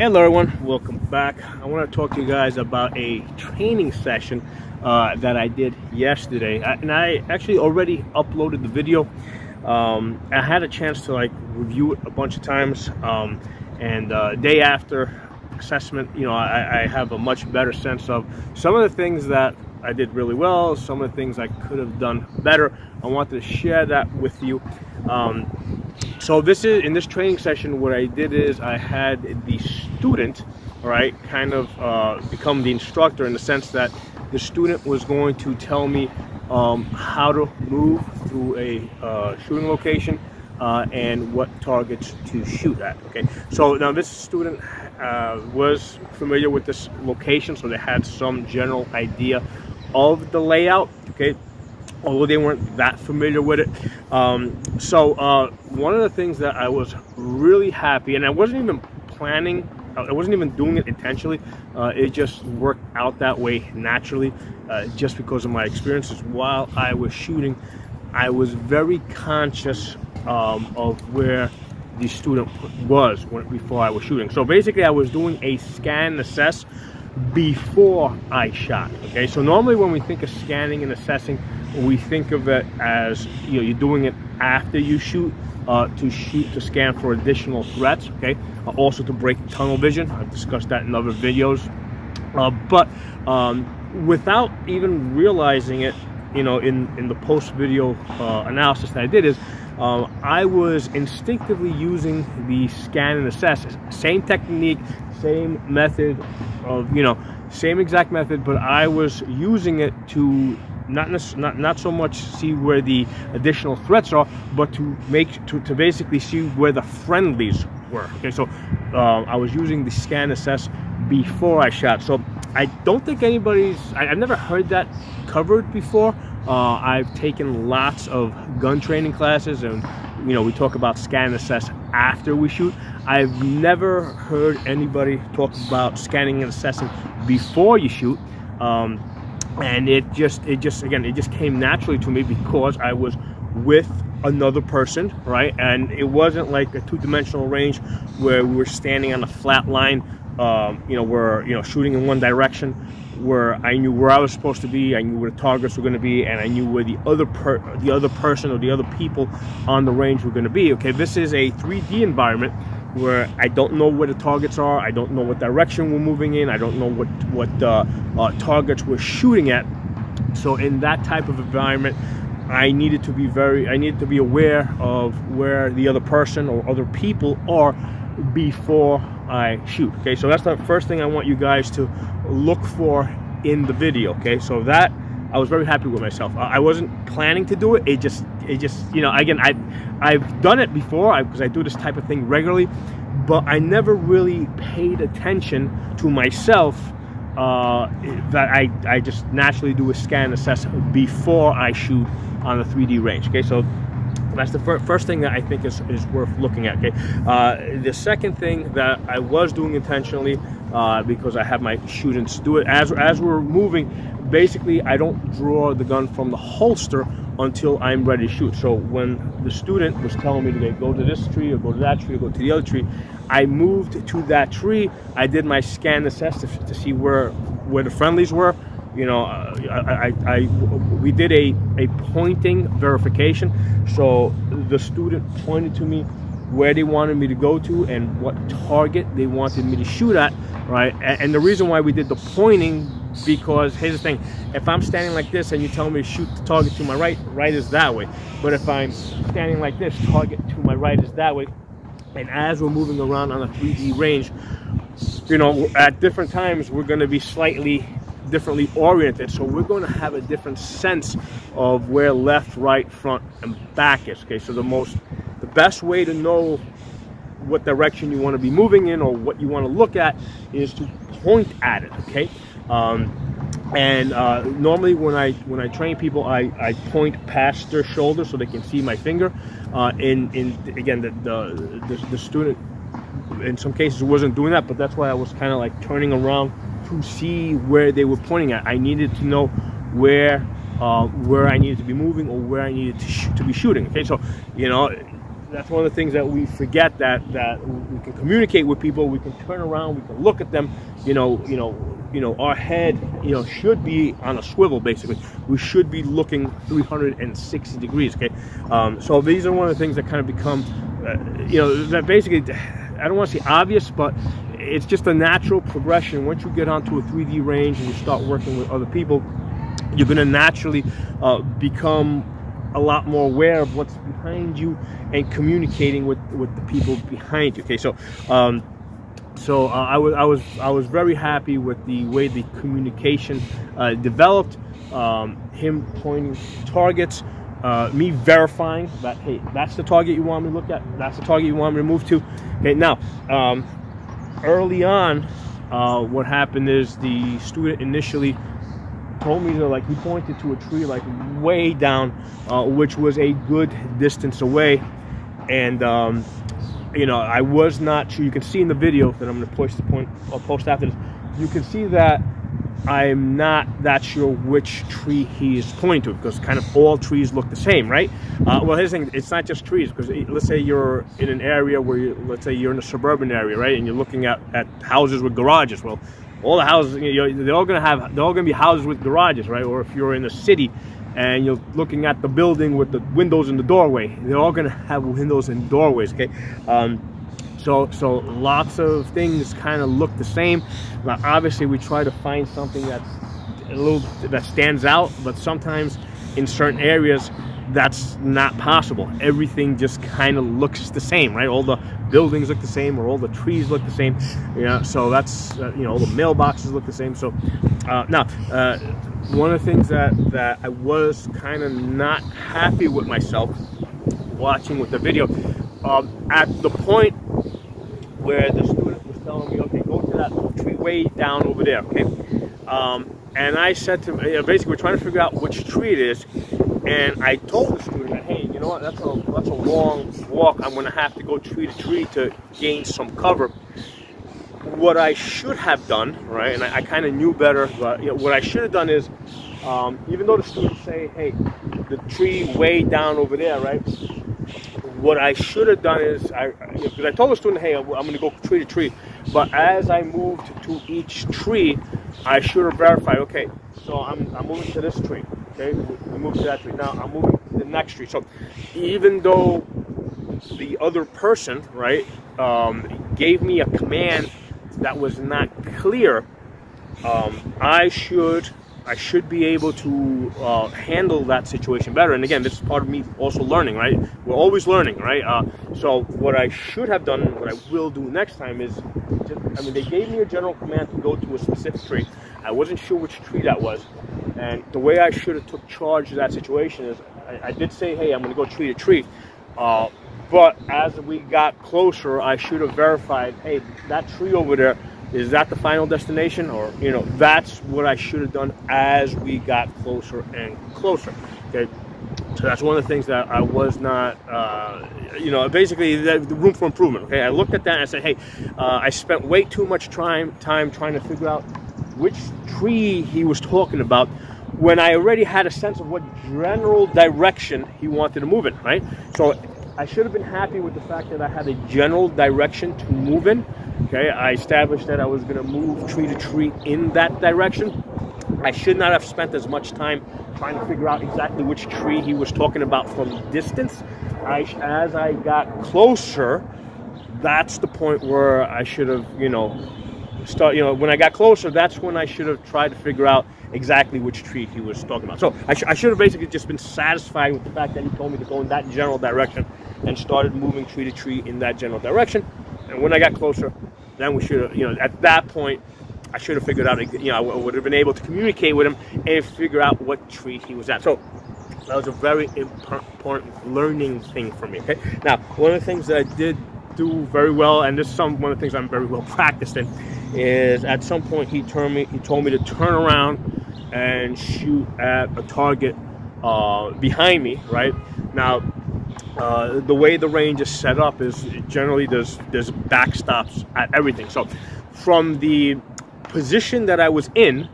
Hello everyone, welcome back. I want to talk to you guys about a training session that I did yesterday, and I actually already uploaded the video. I had a chance to review it a bunch of times, and day after assessment, I have a much better sense of some of the things that I did really well, some of the things I could have done better. I wanted to share that with you. So in this training session, what I did is I had the student, kind of become the instructor, in the sense that the student was going to tell me how to move through a shooting location and what targets to shoot at. Okay, so now this student was familiar with this location, so they had some general idea of the layout. Okay, although they weren't that familiar with it. So one of the things that I was really happy, and I wasn't even planning, I wasn't even doing it intentionally, it just worked out that way naturally, just because of my experiences while I was shooting. I was very conscious of where the student was before I was shooting. So basically I was doing a scan and assess before I shot. Okay, so normally when we think of scanning and assessing, we think of it as you're doing it after you shoot, to scan for additional threats. Okay, also to break tunnel vision. I've discussed that in other videos, but without even realizing it, in the post video analysis that I did, is I was instinctively using the scan and assess, same technique, same method of, same exact method, but I was using it to not so much see where the additional threats are, but to basically see where the friendlies were. Okay, so I was using the scan assess before I shot. So I don't think I've never heard that covered before. I've taken lots of gun training classes, and we talk about scan and assess after we shoot. I've never heard anybody talk about scanning and assessing before you shoot. And it just came naturally to me because I was with another person, right? And it wasn't like a two-dimensional range where we were standing on a flat line, we're shooting in one direction, where I knew where I was supposed to be, I knew where the targets were going to be, and I knew where the other person or the other people on the range were going to be. Okay, this is a 3D environment where I don't know where the targets are, I don't know what direction we're moving in, I don't know what targets we're shooting at. So in that type of environment, I needed to be aware of where the other person or other people are before I shoot. Okay, so that's the first thing I want you guys to look for in the video. Okay, so that I was very happy with myself. I wasn't planning to do it. It just again, I've done it before because I do this type of thing regularly, but I never really paid attention to myself, that I just naturally do a scan and assess before I shoot on the 3D range. Okay, so that's the first thing that I think is worth looking at. Okay, the second thing that I was doing intentionally, because I have my students do it as we're moving. Basically, I don't draw the gun from the holster until I'm ready to shoot. So when the student was telling me to go to this tree or go to that tree or go to the other tree, I moved to that tree. I did my scan assess to see where the friendlies were. We did a pointing verification. So the student pointed to me where they wanted me to go to and what target they wanted me to shoot at, right? And the reason why we did the pointing, because here's the thing: if I'm standing like this and you tell me to shoot the target to my right is that way. But if I'm standing like this, target to my right is that way. And as we're moving around on a 3D range, at different times we're going to be slightly differently oriented, so we're going to have a different sense of where left, right, front, and back is. Okay, so the best way to know what direction you want to be moving in or what you want to look at is to point at it. Okay, and normally when I train people, I point past their shoulder so they can see my finger. Again, the student in some cases wasn't doing that, but that's why I was kind of like turning around to see where they were pointing at. I needed to know where I needed to be moving or where I needed to be shooting. Okay, so that's one of the things that we forget, that we can communicate with people, we can turn around, we can look at them, our head, should be on a swivel. Basically, we should be looking 360 degrees. Okay, so these are one of the things that kind of become, that basically, I don't want to say obvious, but it's just a natural progression. Once you get onto a 3D range and you start working with other people, you're going to naturally become a lot more aware of what's behind you and communicating with the people behind you. Okay, so I was very happy with the way the communication developed. Him pointing targets, me verifying that, hey, that's the target you want me to look at, that's the target you want me to move to. Okay, now early on, what happened is the student initially told me to, he pointed to a tree way down, which was a good distance away, and I was not sure. You can see in the video that I'm going to post after this, you can see that I'm not that sure which tree he is pointing to, because kind of all trees look the same, right? Well, here's the thing, it's not just trees, because let's say you're in an area where let's say you're in a suburban area, right, and you're looking at houses with garages. Well, all the houses, they're all gonna be houses with garages, right? Or if you're in a city and you're looking at the building with the windows in the doorway, they're all gonna have windows and doorways. Okay, so lots of things kind of look the same. Now, obviously, we try to find something that stands out, but sometimes in certain areas that's not possible. Everything just kind of looks the same, right? All the buildings look the same, or all the trees look the same. So that's all the mailboxes look the same. So now one of the things that I was kind of not happy with myself watching with the video, at the point where the student was telling me, okay, go to that tree way down over there, okay, and I said to him, basically we're trying to figure out which tree it is, and I told the student that, hey, you know what, that's a long walk, I'm going to have to go tree to tree to gain some cover. What I should have done, right, and I kind of knew better, but what I should have done is, even though the students say, hey, the tree way down over there, right, what I should have done is, because I told the student, hey, I'm going to go tree to tree, but as I moved to each tree, I should have verified, okay, so I'm moving to this tree, okay, I moved to that tree, now I'm moving to the next tree. So even though the other person, right, gave me a command that was not clear, I should be able to handle that situation better. And again, this is part of me also learning, right? We're always learning, right? So what I should have done, what I will do next time is, they gave me a general command to go to a specific tree. I wasn't sure which tree that was. And the way I should have took charge of that situation is, I did say, hey, I'm going to go tree to tree. But as we got closer, I should have verified, hey, that tree over there, is that the final destination? Or, that's what I should have done as we got closer and closer. Okay, so that's one of the things that I was not, basically the room for improvement. Okay, I looked at that and I said, hey, I spent way too much time trying to figure out which tree he was talking about, when I already had a sense of what general direction he wanted to move in, right? So I should have been happy with the fact that I had a general direction to move in. Okay, I established that I was going to move tree to tree in that direction. I should not have spent as much time trying to figure out exactly which tree he was talking about from distance. As I got closer, that's the point where I should have, when I got closer, that's when I should have tried to figure out exactly which tree he was talking about. So I should have basically just been satisfied with the fact that he told me to go in that general direction and started moving tree to tree in that general direction. And when I got closer, then we should have, at that point, I should have figured out, I would have been able to communicate with him and figure out what tree he was at. So that was a very important learning thing for me, okay? Now, one of the things that I did do very well, and this is one of the things I'm very well practiced in, is at some point he told me to turn around and shoot at a target behind me, right? Now, the way the range is set up is generally there's backstops at everything. So from the position that I was in,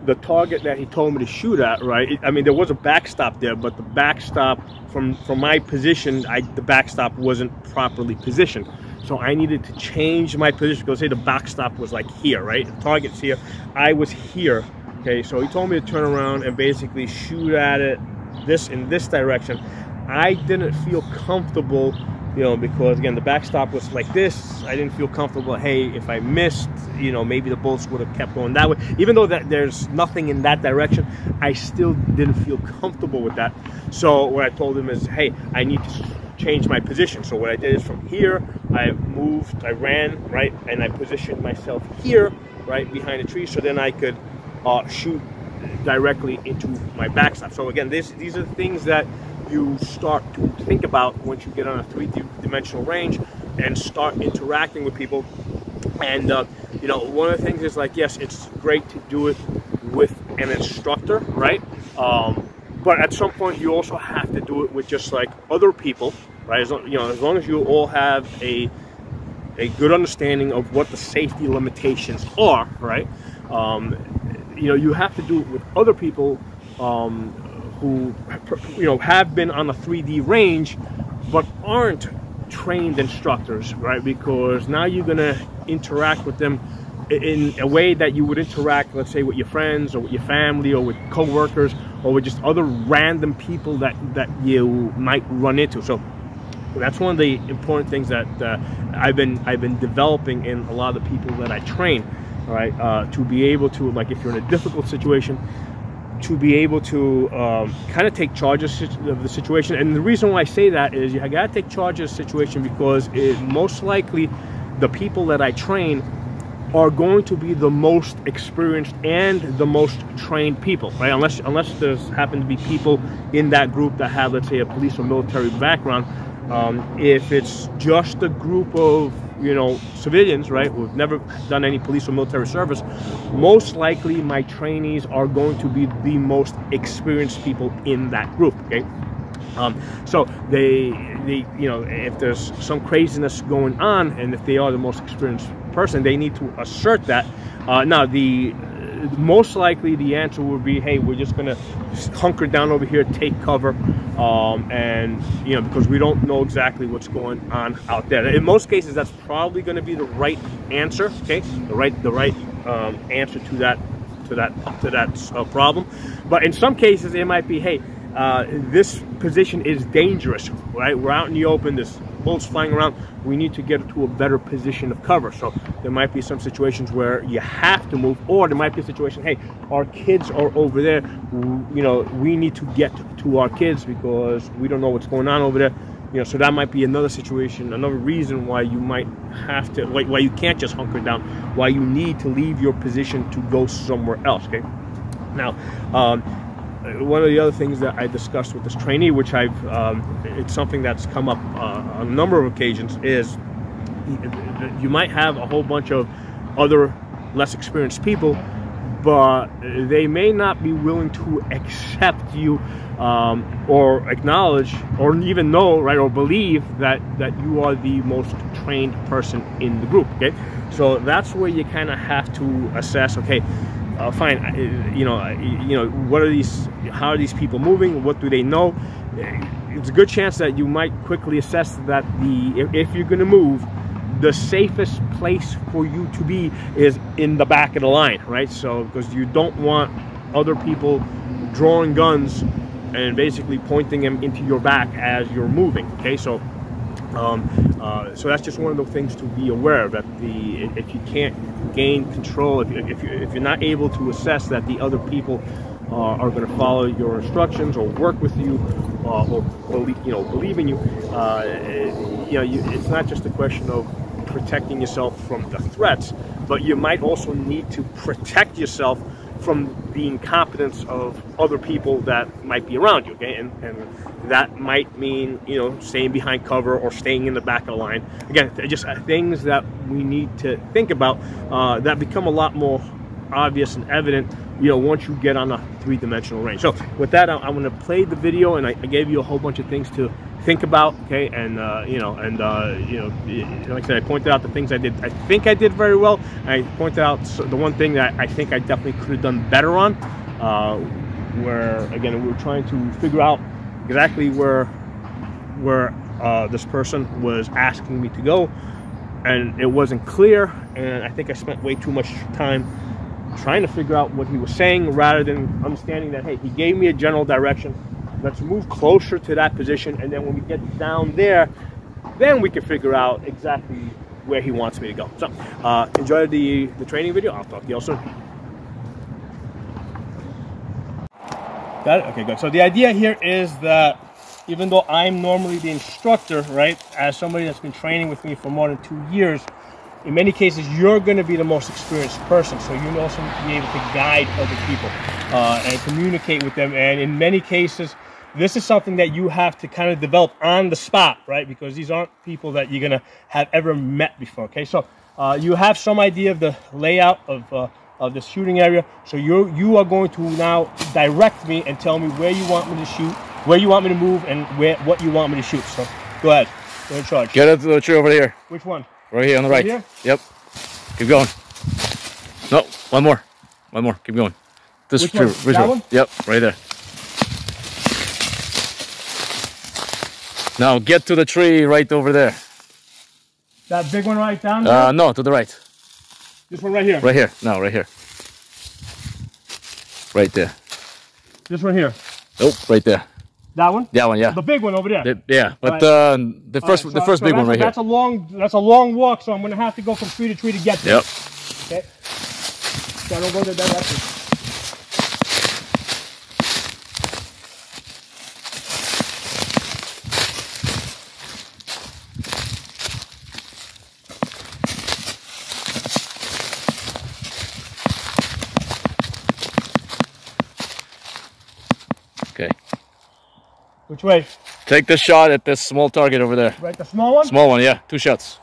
the target that he told me to shoot at, right? I mean, there was a backstop there, but the backstop from my position, the backstop wasn't properly positioned. So I needed to change my position, because say the backstop was like here, right? The target's here. I was here. Okay, so he told me to turn around and basically shoot at it in this direction. I didn't feel comfortable, you know, because again the backstop was like this. I didn't feel comfortable. Hey, if I missed, you know, maybe the bullets would have kept going that way. Even though that there's nothing in that direction, I still didn't feel comfortable with that. So what I told him is, hey, I need to change my position. So what I did is from here, I moved, I ran, right, and I positioned myself here, right, behind a tree, so then I could shoot directly into my backstop. So again, these are things that you start to think about once you get on a three-dimensional range and start interacting with people. And you know, one of the things is like, yes, it's great to do it with an instructor, right? But at some point, you also have to do it with just like other people, right? As long as you all have a good understanding of what the safety limitations are, right? You know, you have to do it with other people who, you know, have been on a 3D range but aren't trained instructors, right? Because now you're gonna interact with them in a way that you would interact, let's say, with your friends or with your family or with co-workers or with just other random people that you might run into. So that's one of the important things that I've been developing in a lot of the people that I train. All right, to be able to, like, if you're in a difficult situation, to be able to kind of take charge of the situation. And the reason why I say that is you got to take charge of the situation because most likely the people that I train are going to be the most experienced and the most trained people, right? Unless there's happen to be people in that group that have, let's say, a police or military background. If it's just a group of, you know, civilians, right, who've never done any police or military service, most likely my trainees are going to be the most experienced people in that group. Okay, so they you know, if there's some craziness going on and if they are the most experienced person, they need to assert that. Now most likely the answer would be, hey, we're just gonna hunker down over here, take cover, and you know, because we don't know exactly what's going on out there. In most cases, that's probably going to be the right answer. Okay, the right answer to that problem. But in some cases, it might be, hey, this position is dangerous, right? We're out in the open. There's bullets flying around. We need to get to a better position of cover. So there might be some situations where you have to move, or there might be a situation, hey, our kids are over there. You know, we need to get to our kids because we don't know what's going on over there. You know, so that might be another situation, another reason why you might have to, why you can't just hunker down, why you need to leave your position to go somewhere else. Okay. Now, one of the other things that I discussed with this trainee, which it's something that's come up on a number of occasions, is you might have a whole bunch of other less experienced people, but they may not be willing to accept you or acknowledge or even know, right, or believe that you are the most trained person in the group. Okay, so that's where you kind of have to assess, okay, fine, you know, what are these, how are these people moving, what do they know? It's a good chance that you might quickly assess that if you're going to move, the safest place for you to be is in the back of the line, right? So because you don't want other people drawing guns and basically pointing them into your back as you're moving. Okay, so so that's just one of the things to be aware of, that if you can't gain control, if you're not able to assess that the other people are going to follow your instructions or work with you or believe in you, it's not just a question of protecting yourself from the threats, but you might also need to protect yourself from the incompetence of other people that might be around you. Okay, and that might mean, you know, staying behind cover or staying in the back of the line. Again, just things that we need to think about that become a lot more obvious and evident, you know, once you get on a three-dimensional range. So with that, I'm going to play the video, and I gave you a whole bunch of things to think about, okay, and you know, like I said, I pointed out the things I think I did very well. I pointed out the one thing that I think I definitely could have done better on, where again we were trying to figure out exactly where this person was asking me to go, and it wasn't clear, and I think I spent way too much time trying to figure out what he was saying rather than understanding that, hey, he gave me a general direction. Let's move closer to that position, and then when we get down there, then we can figure out exactly where he wants me to go. So, enjoy the training video. I'll talk to you all soon. Got it? Okay, good. So the idea here is that even though I'm normally the instructor, right, as somebody that's been training with me for more than 2 years, in many cases, you're going to be the most experienced person. So you also need to be able to guide other people and communicate with them. And in many cases, this is something that you have to kind of develop on the spot, right? Because these aren't people that you're going to have ever met before, okay? So you have some idea of the layout of the shooting area. So you are going to now direct me and tell me where you want me to shoot, where you want me to move, and what you want me to shoot. So go ahead. You're in charge. Get up to the tree over here. Which one? Right here on the right. Here? Yep. Keep going. No, one more. One more. Keep going. This tree. Which one? Yep, right there. Now get to the tree right over there. That big one right down there? No, to the right. This one right here? Right here. No, right here. Right there. This one here? Nope, right there. That one? That one, yeah. The big one over there. Yeah, but right. the first big one right here. That's a long walk, so I'm gonna have to go from tree to tree to get there. Yep. Okay. So I don't go in that direction. Okay. Which way? Take the shot at this small target over there. Right, the small one? Small one, yeah. 2 shots.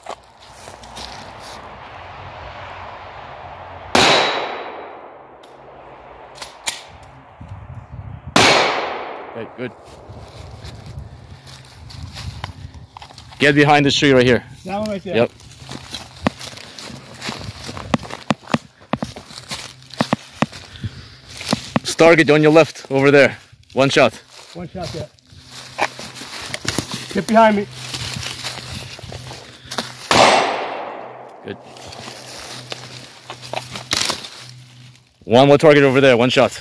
Okay, good. Get behind this tree right here. That one right there? Yep. Target on your left over there. 1 shot. 1 shot there. Get behind me. Good. 1 more target over there. 1 shot.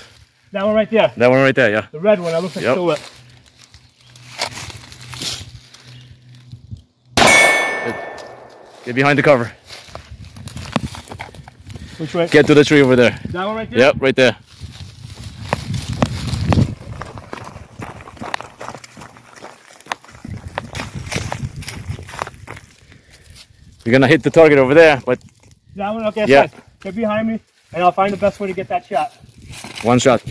That one right there? That one right there, yeah. The red one. That looks like silhouette. Good. Get behind the cover. Which way? Get to the tree over there. That one right there? Yep, right there. You're gonna hit the target over there, but that one, okay, yeah. Fine. Get behind me, and I'll find the best way to get that shot. 1 shot.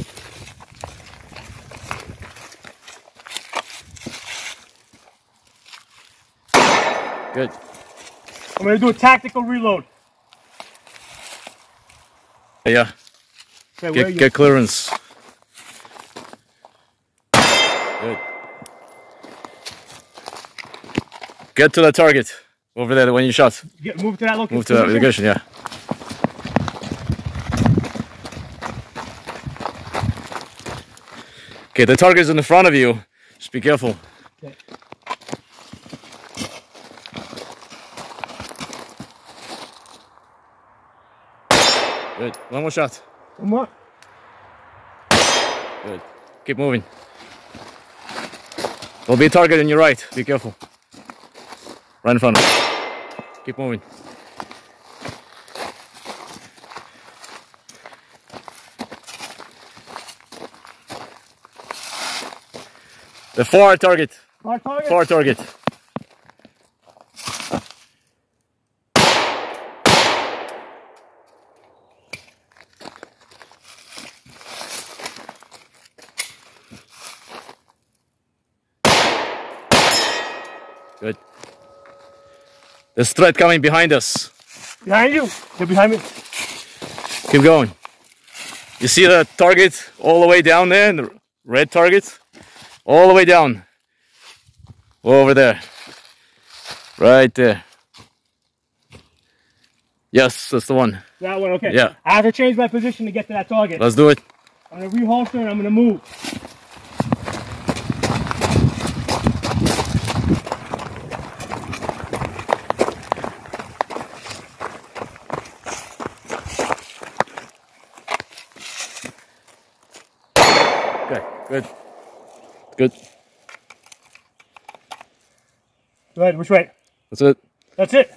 Good. I'm gonna do a tactical reload. Yeah. Okay, get clearance. Good. Get to the target over there when you shot. Move to that location. Move to that location, yeah. Okay, the target is in the front of you. Just be careful. Okay. Good. 1 more shot. 1 more. Good. Keep moving. There'll be a target on your right. Be careful. Right in front of you. Keep moving. The far target. Far target? Far target. Good. There's threat coming behind us. Behind you. Get behind me. Keep going. You see the target all the way down there, the red target? All the way down. Over there. Right there. Yes, that's the one. That one, okay. Yeah. I have to change my position to get to that target. Let's do it. I'm going to reholster and I'm going to move. Okay, good. Good. Go ahead, which way? That's it. That's it.